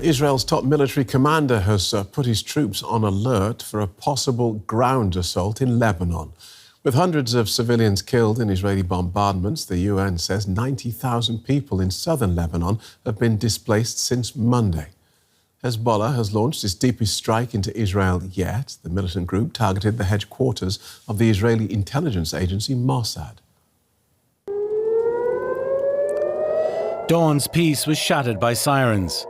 Israel's top military commander has put his troops on alert for a possible ground assault in Lebanon. With hundreds of civilians killed in Israeli bombardments, the UN says 90,000 people in southern Lebanon have been displaced since Monday. Hezbollah has launched its deepest strike into Israel yet. The militant group targeted the headquarters of the Israeli intelligence agency Mossad. Dawn's peace was shattered by sirens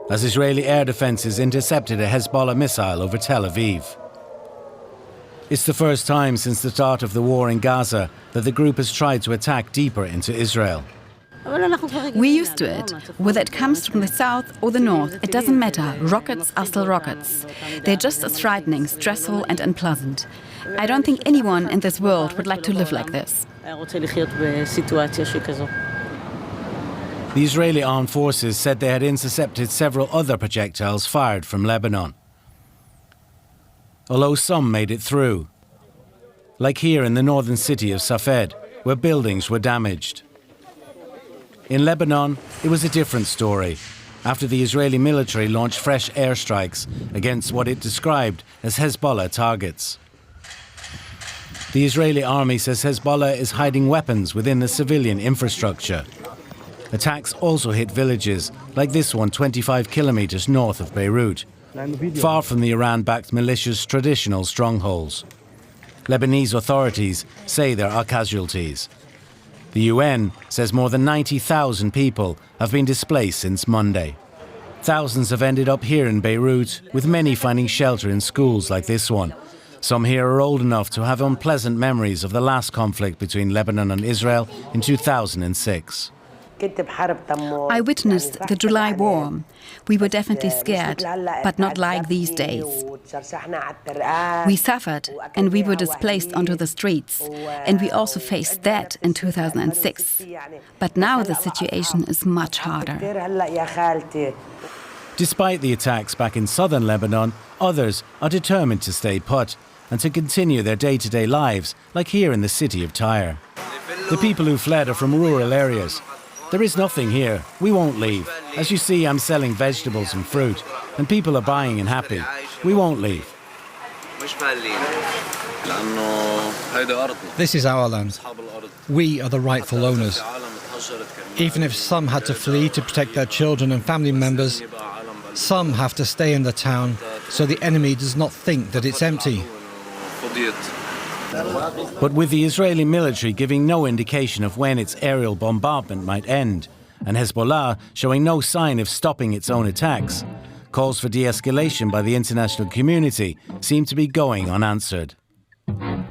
as Israeli air defences intercepted a Hezbollah missile over Tel Aviv. It's the first time since the start of the war in Gaza that the group has tried to attack deeper into Israel. We're used to it. Whether it comes from the south or the north, it doesn't matter. Rockets are still rockets. They're just as frightening, stressful and unpleasant. I don't think anyone in this world would like to live like this. The Israeli armed forces said they had intercepted several other projectiles fired from Lebanon, although some made it through, like here in the northern city of Safed, where buildings were damaged. In Lebanon, it was a different story, after the Israeli military launched fresh airstrikes against what it described as Hezbollah targets. The Israeli army says Hezbollah is hiding weapons within the civilian infrastructure. Attacks also hit villages, like this one 25 kilometers north of Beirut, far from the Iran-backed militia's traditional strongholds. Lebanese authorities say there are casualties. The UN says more than 90,000 people have been displaced since Monday. Thousands have ended up here in Beirut, with many finding shelter in schools like this one. Some here are old enough to have unpleasant memories of the last conflict between Lebanon and Israel in 2006. I witnessed the July war. We were definitely scared, but not like these days. We suffered and we were displaced onto the streets. And we also faced that in 2006. But now the situation is much harder. Despite the attacks back in southern Lebanon, others are determined to stay put and to continue their day-to-day lives, like here in the city of Tyre. The people who fled are from rural areas. There is nothing here. We won't leave. As you see, I'm selling vegetables and fruit, and people are buying and happy. We won't leave. This is our land. We are the rightful owners. Even if some had to flee to protect their children and family members, some have to stay in the town so the enemy does not think that it's empty. But with the Israeli military giving no indication of when its aerial bombardment might end, and Hezbollah showing no sign of stopping its own attacks, calls for de-escalation by the international community seem to be going unanswered. Now,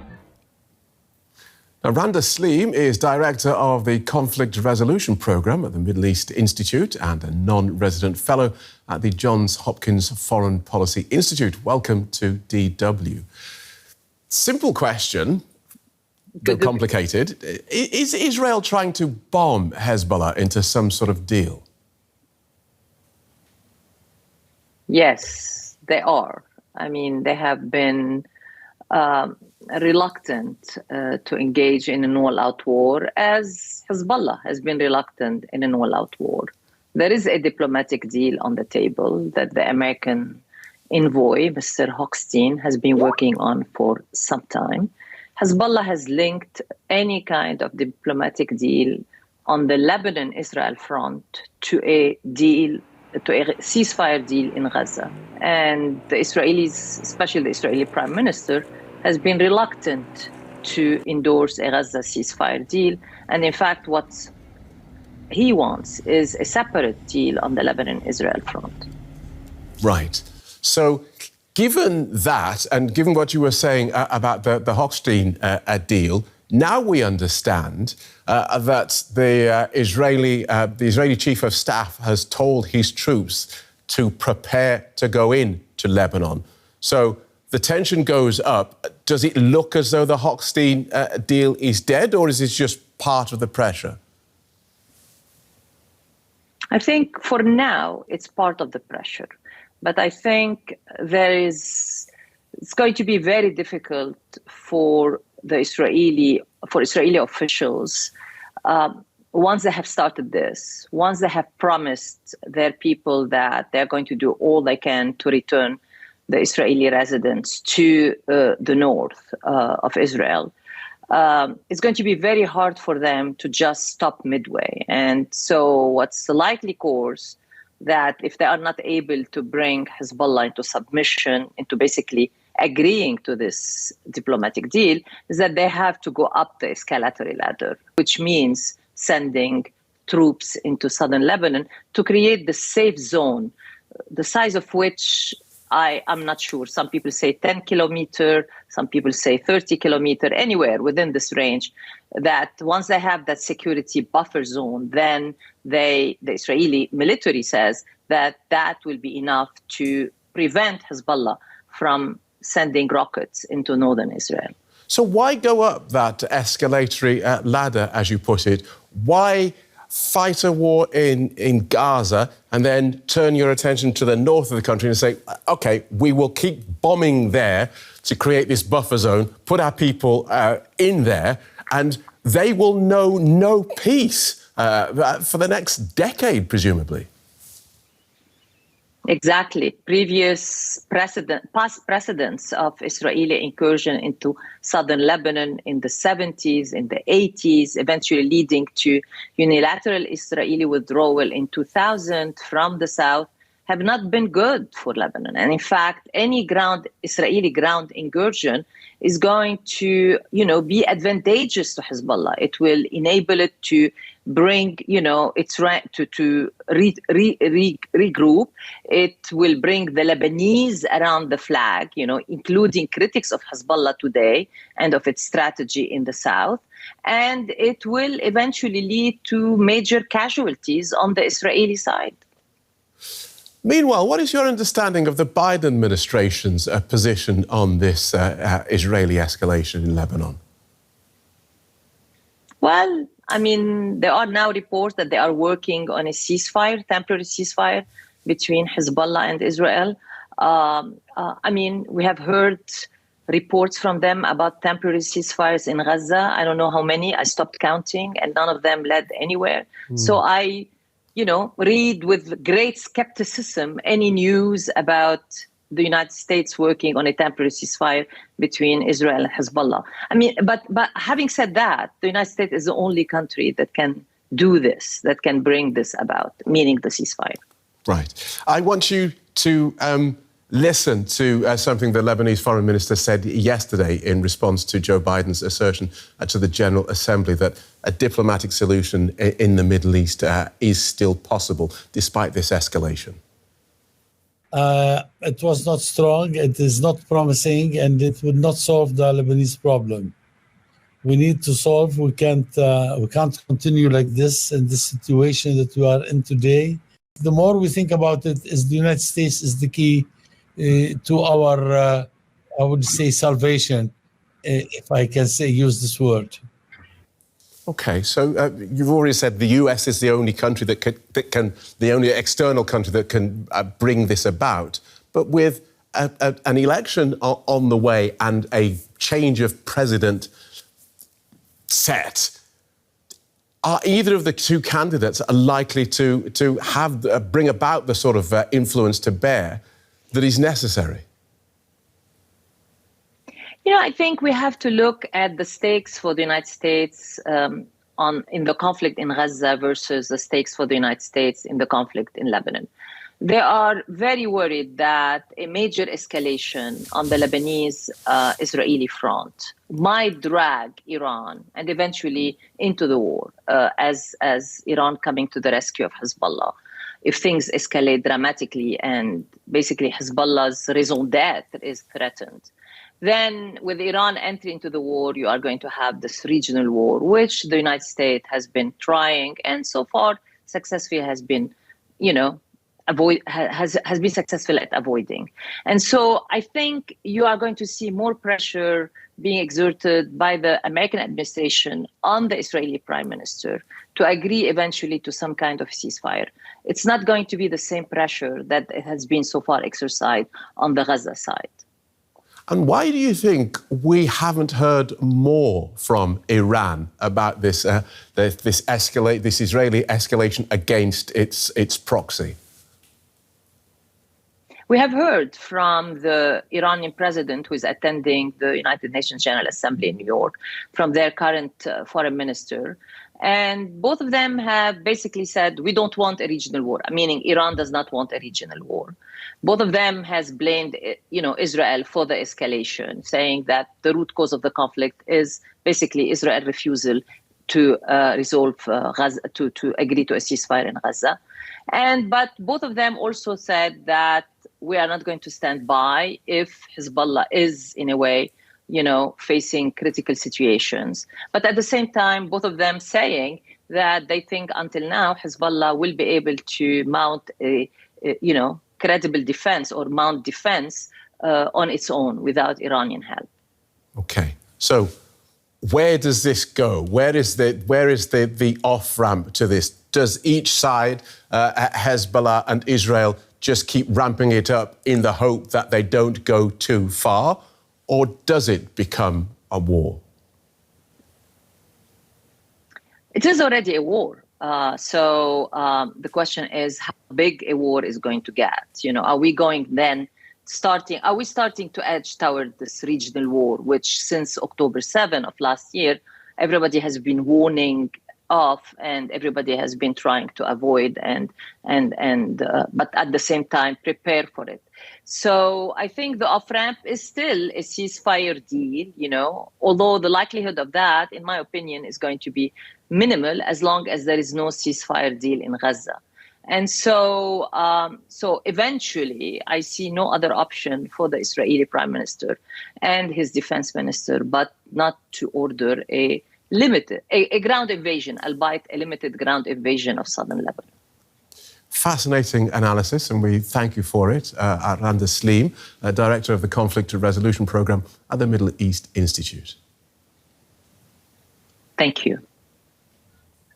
Randa is director of the Conflict Resolution Programme at the Middle East Institute and a non-resident fellow at the Johns Hopkins Foreign Policy Institute. Welcome to DW. Simple question, but complicated. Is Israel trying to bomb Hezbollah into some sort of deal? Yes, they are. I mean, they have been reluctant to engage in an all-out war, as Hezbollah has been reluctant in an all-out war. There is a diplomatic deal on the table that the American envoy, Mr. Hochstein, has been working on for some time. Hezbollah has linked any kind of diplomatic deal on the Lebanon-Israel front to a deal, to a ceasefire deal in Gaza. And the Israelis, especially the Israeli Prime Minister, has been reluctant to endorse a Gaza ceasefire deal. And in fact, what he wants is a separate deal on the Lebanon-Israel front. Right. So, given that, and given what you were saying about the Hochstein deal, now we understand that the Israeli Chief of Staff has told his troops to prepare to go in to Lebanon. So the tension goes up. Does it look as though the Hochstein deal is dead, or is it just part of the pressure? I think for now it's part of the pressure. But I think it's going to be very difficult for Israeli officials once they have started this, once they have promised their people that they're going to do all they can to return the Israeli residents to the north of Israel, it's going to be very hard for them to just stop midway. And so what's the likely course that if they are not able to bring Hezbollah into submission, into basically agreeing to this diplomatic deal, is that they have to go up the escalatory ladder, which means sending troops into southern Lebanon to create the safe zone, the size of which I'm not sure. Some people say 10 kilometer, some people say 30 kilometer, anywhere within this range, that once they have that security buffer zone, then the Israeli military says that that will be enough to prevent Hezbollah from sending rockets into northern Israel. So why go up that escalatory ladder, as you put it? Why fight a war in Gaza and then turn your attention to the north of the country and say, OK, we will keep bombing there to create this buffer zone, put our people in there, and they will know no peace for the next decade, presumably? Exactly. Past precedents of Israeli incursion into southern Lebanon in the 70s, in the 80s, eventually leading to unilateral Israeli withdrawal in 2000 from the south, have not been good for Lebanon. And in fact, any Israeli ground incursion is going to, be advantageous to Hezbollah. It will enable it to bring, its right to regroup. It will bring the Lebanese around the flag, including critics of Hezbollah today and of its strategy in the south. And it will eventually lead to major casualties on the Israeli side. Meanwhile, what is your understanding of the Biden administration's position on this Israeli escalation in Lebanon? Well, there are now reports that they are working on a temporary ceasefire between Hezbollah and Israel. We have heard reports from them about temporary ceasefires in Gaza. I don't know how many. I stopped counting, and none of them led anywhere. So I read with great skepticism any news about the United States working on a temporary ceasefire between Israel and Hezbollah. But having said that, the United States is the only country that can do this, that can bring this about, meaning the ceasefire. Right. I want you to listen to something the Lebanese foreign minister said yesterday in response to Joe Biden's assertion to the General Assembly that a diplomatic solution in the Middle East is still possible, despite this escalation. It was not strong, it is not promising, and it would not solve the Lebanese problem. We need to solve, we can't continue like this in the situation that we are in today. The more we think about it, is the United States is the key to our, I would say, salvation, if I can use this word. Okay, so you've already said the US is the only country the only external country that can bring this about. But with an election on the way and a change of president set, are either of the two candidates likely to bring about the sort of influence to bear that is necessary? I think we have to look at the stakes for the United States in the conflict in Gaza versus the stakes for the United States in the conflict in Lebanon. They are very worried that a major escalation on the Lebanese-Israeli front might drag Iran and eventually into the war as Iran coming to the rescue of Hezbollah. If things escalate dramatically and basically Hezbollah's raison d'etre is threatened, then with Iran entering into the war, you are going to have this regional war, which the United States has been trying and so far successfully has been, has been successful at avoiding. And so I think you are going to see more pressure being exerted by the American administration on the Israeli prime minister to agree eventually to some kind of ceasefire. It's not going to be the same pressure that it has been so far exercised on the Gaza side. And why do you think we haven't heard more from Iran about this Israeli escalation against its proxy? We have heard from the Iranian president, who is attending the United Nations General Assembly in New York, from their current foreign minister. And both of them have basically said, we don't want a regional war, meaning Iran does not want a regional war. Both of them has blamed, Israel for the escalation, saying that the root cause of the conflict is basically Israel's refusal to resolve Gaza, to agree to a ceasefire in Gaza. But both of them also said that we are not going to stand by if Hezbollah is, in a way, facing critical situations. But at the same time, both of them saying that they think until now Hezbollah will be able to mount a credible defense or mount defense on its own without Iranian help. Okay, so where does this go? Where is the off-ramp to this? Does each side, Hezbollah and Israel, just keep ramping it up in the hope that they don't go too far? Or does it become a war? It is already a war. So the question is how big a war is going to get. Are we starting to edge toward this regional war, which since October 7 of last year, everybody has been warning of, and everybody has been trying to avoid but at the same time prepare for it. So I think the off-ramp is still a ceasefire deal, although the likelihood of that, in my opinion, is going to be minimal as long as there is no ceasefire deal in Gaza. And so eventually I see no other option for the Israeli prime minister and his defense minister, but not to order a ground invasion, albeit a limited ground invasion of southern Lebanon. Fascinating analysis, and we thank you for it. Randa, Director of the Conflict Resolution Programme at the Middle East Institute. Thank you.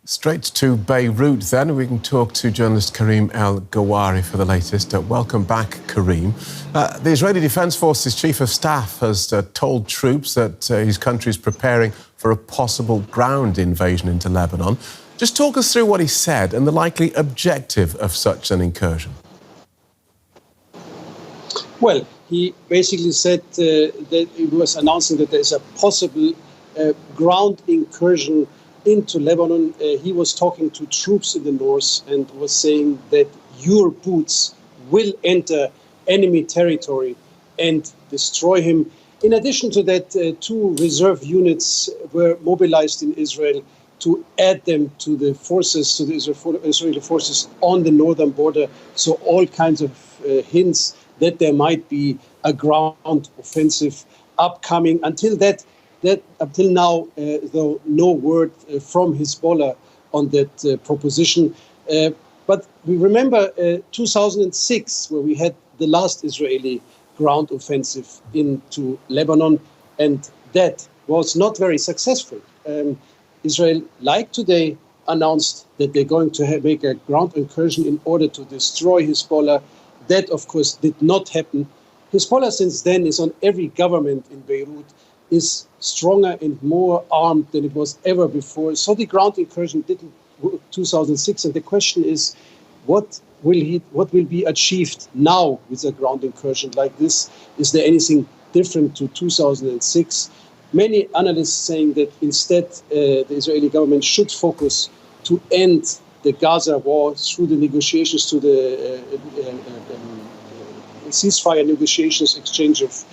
Straight to Beirut then, we can talk to journalist Karim El-Gawhary for the latest. Welcome back, Karim. The Israeli Defense Forces Chief of Staff has told troops that his country is preparing for a possible ground invasion into Lebanon. Just talk us through what he said and the likely objective of such an incursion. Well, he basically said that he was announcing that there is a possible ground incursion into Lebanon. He was talking to troops in the north and was saying that your boots will enter enemy territory and destroy him. In addition to that, 2 reserve units were mobilized in Israel to add them to the forces, to the Israeli forces on the northern border. So all kinds of hints that there might be a ground offensive upcoming. Until now, though, no word from Hezbollah on that proposition. But we remember 2006, where we had the last Israeli ground offensive into Lebanon, and that was not very successful. Israel, like today, announced that they're going to make a ground incursion in order to destroy Hezbollah. That, of course, did not happen. Hezbollah since then is on every government in Beirut, is stronger and more armed than it was ever before. So the ground incursion didn't work 2006. And the question is, what will be achieved now with a ground incursion like this? Is there anything different to 2006? Many analysts saying that instead the Israeli government should focus to end the Gaza war through the negotiations, to the ceasefire negotiations, exchange of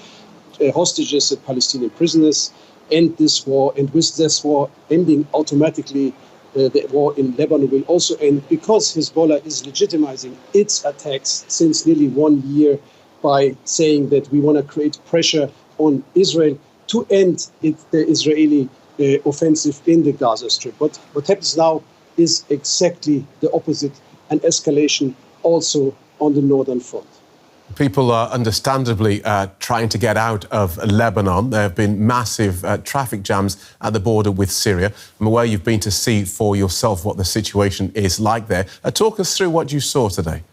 hostages and Palestinian prisoners, end this war. And with this war ending automatically, the war in Lebanon will also end, because Hezbollah is legitimizing its attacks since nearly 1 year by saying that we want to create pressure on Israel to end the Israeli offensive in the Gaza Strip. What happens now is exactly the opposite, an escalation also on the northern front. People are understandably trying to get out of Lebanon. There have been massive traffic jams at the border with Syria. I'm aware you've been to see for yourself what the situation is like there. Talk us through what you saw today.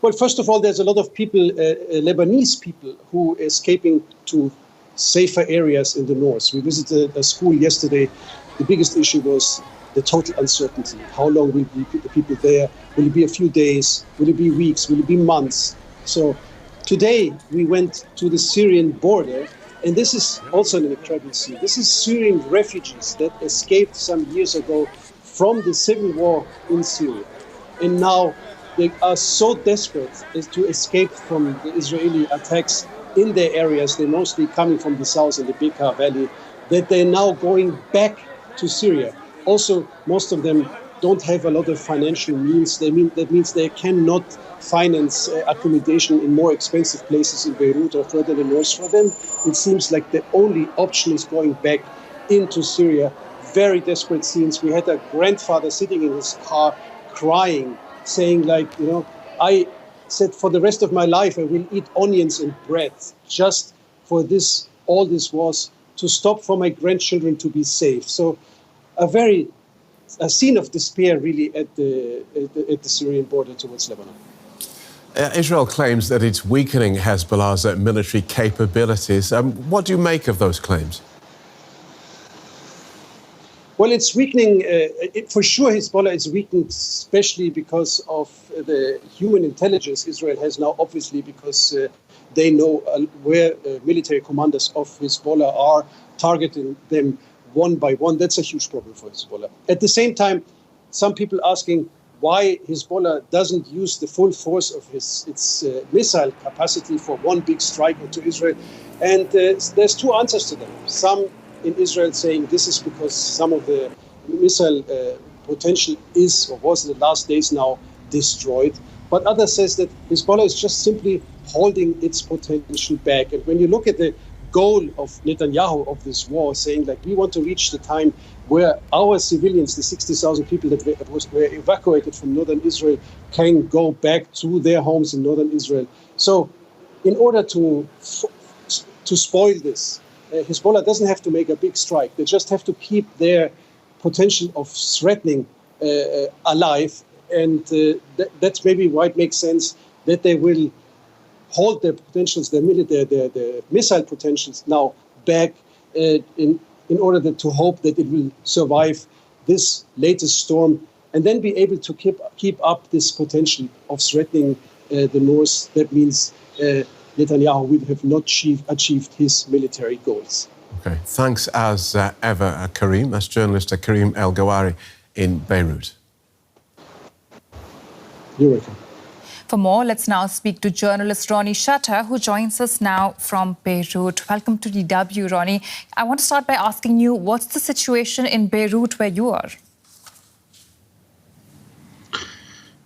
Well, first of all, there's a lot of people, Lebanese people, who are escaping to safer areas in the north. We visited a school yesterday. The biggest issue was the total uncertainty. How long will be the people there? Will it be a few days? Will it be weeks? Will it be months? So today we went to the Syrian border, and this is also an incredible scene. This is Syrian refugees that escaped some years ago from the civil war in Syria. And now they are so desperate as to escape from the Israeli attacks in their areas. They're mostly coming from the south in the Bekaa Valley, that they're now going back to Syria. Also, most of them don't have a lot of financial means. That means they cannot finance accommodation in more expensive places in Beirut or further north. For them, it seems like the only option is going back into Syria. Very desperate scenes. We had a grandfather sitting in his car crying, saying I said, for the rest of my life, I will eat onions and bread just for this. All this was to stop for my grandchildren to be safe. So a scene of despair, really, at the Syrian border towards Lebanon. Israel claims that it's weakening Hezbollah's military capabilities. What do you make of those claims? Well, it's weakening. For sure, Hezbollah is weakened, especially because of the human intelligence Israel has now, obviously, because they know where military commanders of Hezbollah are, targeting them one by one. That's a huge problem for Hezbollah. At the same time, some people asking why Hezbollah doesn't use the full force of its missile capacity for one big strike to Israel. And there's two answers to them. Some in Israel saying this is because some of the missile potential is or was in the last days now destroyed. But others says that Hezbollah is just simply holding its potential back. And when you look at the goal of Netanyahu of this war, saying we want to reach the time where our civilians, the 60,000 people that were evacuated from northern Israel, can go back to their homes in northern Israel. So in order to spoil this, Hezbollah doesn't have to make a big strike. They just have to keep their potential of threatening alive. And that's maybe why it makes sense that they will hold their potentials, their missile potentials now back in order to hope that it will survive this latest storm and then be able to keep up this potential of threatening the north. That means Netanyahu will have not achieved his military goals. Okay, thanks as ever, Karim. That's journalist Karim El-Gawhary in Beirut. You're welcome. For more, let's now speak to journalist Ronnie Chatah, who joins us now from Beirut. Welcome to DW, Ronnie. I want to start by asking you, what's the situation in Beirut where you are?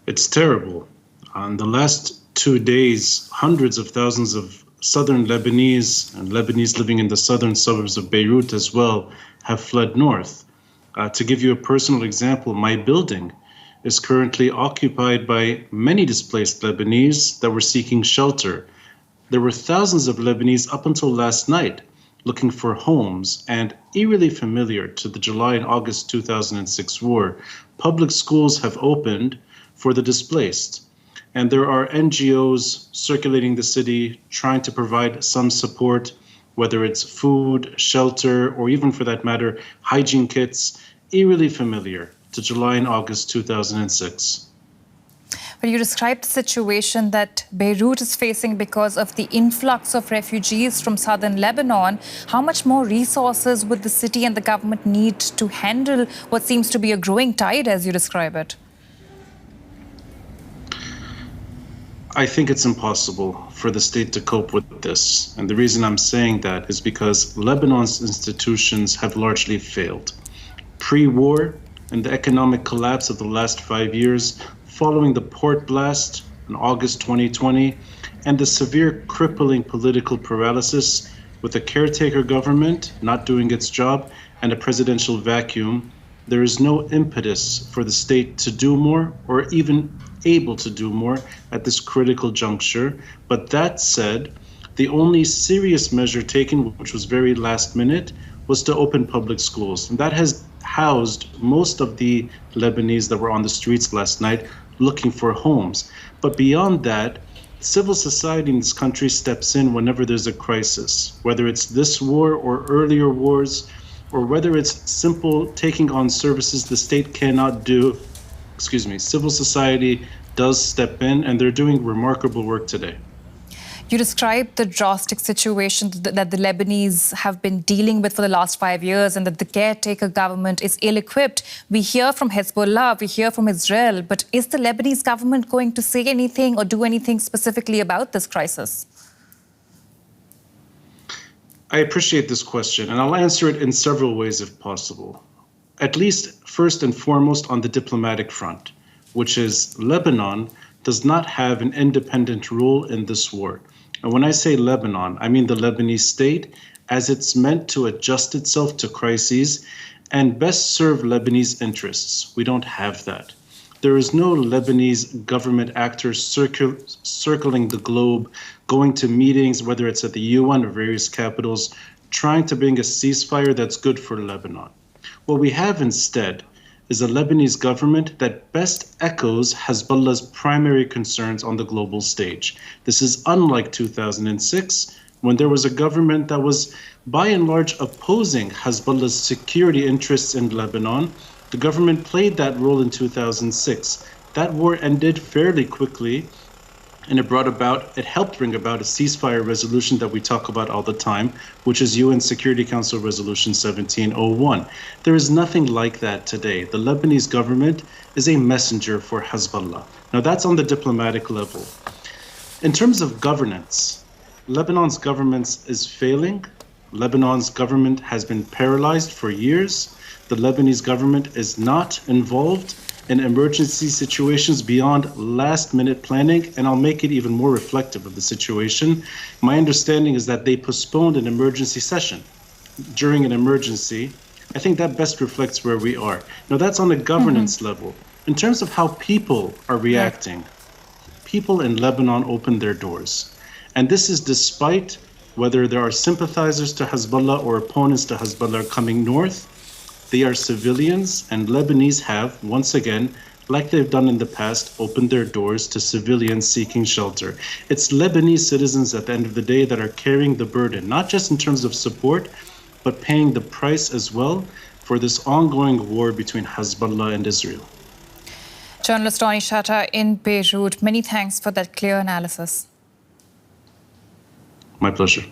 It's terrible. On the last 2 days, hundreds of thousands of southern Lebanese and Lebanese living in the southern suburbs of Beirut as well have fled north. To give you a personal example, my building is currently occupied by many displaced Lebanese that were seeking shelter. There were thousands of Lebanese up until last night looking for homes, and eerily familiar to the July and August 2006 war, public schools have opened for the displaced. And there are NGOs circulating the city trying to provide some support, whether it's food, shelter, or even for that matter, hygiene kits, eerily familiar to July and August 2006. But you described the situation that Beirut is facing because of the influx of refugees from southern Lebanon. How much more resources would the city and the government need to handle what seems to be a growing tide, as you describe it? I think it's impossible for the state to cope with this. And the reason I'm saying that is because Lebanon's institutions have largely failed. Pre-war, and the economic collapse of the last 5 years, following the port blast in August 2020, and the severe crippling political paralysis with a caretaker government not doing its job and a presidential vacuum, there is no impetus for the state to do more or even able to do more at this critical juncture. But that said, the only serious measure taken, which was very last minute, was to open public schools. And that has housed most of the Lebanese that were on the streets last night, looking for homes. But beyond that, civil society in this country steps in whenever there's a crisis, whether it's this war or earlier wars, or whether it's simple taking on services the state cannot do. Civil society does step in, and they're doing remarkable work today. You described the drastic situation that the Lebanese have been dealing with for the last 5 years, and that the caretaker government is ill-equipped. We hear from Hezbollah, we hear from Israel, but is the Lebanese government going to say anything or do anything specifically about this crisis? I appreciate this question, and I'll answer it in several ways if possible. At least, first and foremost, on the diplomatic front, which is Lebanon does not have an independent role in this war. And when I say Lebanon, I mean the Lebanese state, as it's meant to adjust itself to crises and best serve Lebanese interests. We don't have that. There is no Lebanese government actor circling the globe, going to meetings, whether it's at the UN or various capitals, trying to bring a ceasefire that's good for Lebanon. What we have instead is a Lebanese government that best echoes Hezbollah's primary concerns on the global stage. This is unlike 2006, when there was a government that was by and large opposing Hezbollah's security interests in Lebanon. The government played that role in 2006. That war ended fairly quickly, and it helped bring about a ceasefire resolution that we talk about all the time, which is UN Security Council Resolution 1701. There is nothing like that today. The Lebanese government is a messenger for Hezbollah. Now that's on the diplomatic level. In terms of governance, Lebanon's government is failing. Lebanon's government has been paralyzed for years. The Lebanese government is not involved in emergency situations beyond last-minute planning, and I'll make it even more reflective of the situation. My understanding is that they postponed an emergency session during an emergency. I think that best reflects where we are. Now, that's on the governance level. In terms of how people are reacting, people in Lebanon opened their doors. And this is despite whether there are sympathizers to Hezbollah or opponents to Hezbollah coming north. They are civilians, and Lebanese have, once again, like they've done in the past, opened their doors to civilians seeking shelter. It's Lebanese citizens at the end of the day that are carrying the burden, not just in terms of support, but paying the price as well for this ongoing war between Hezbollah and Israel. Journalist Ronnie Chatah in Beirut, many thanks for that clear analysis. My pleasure.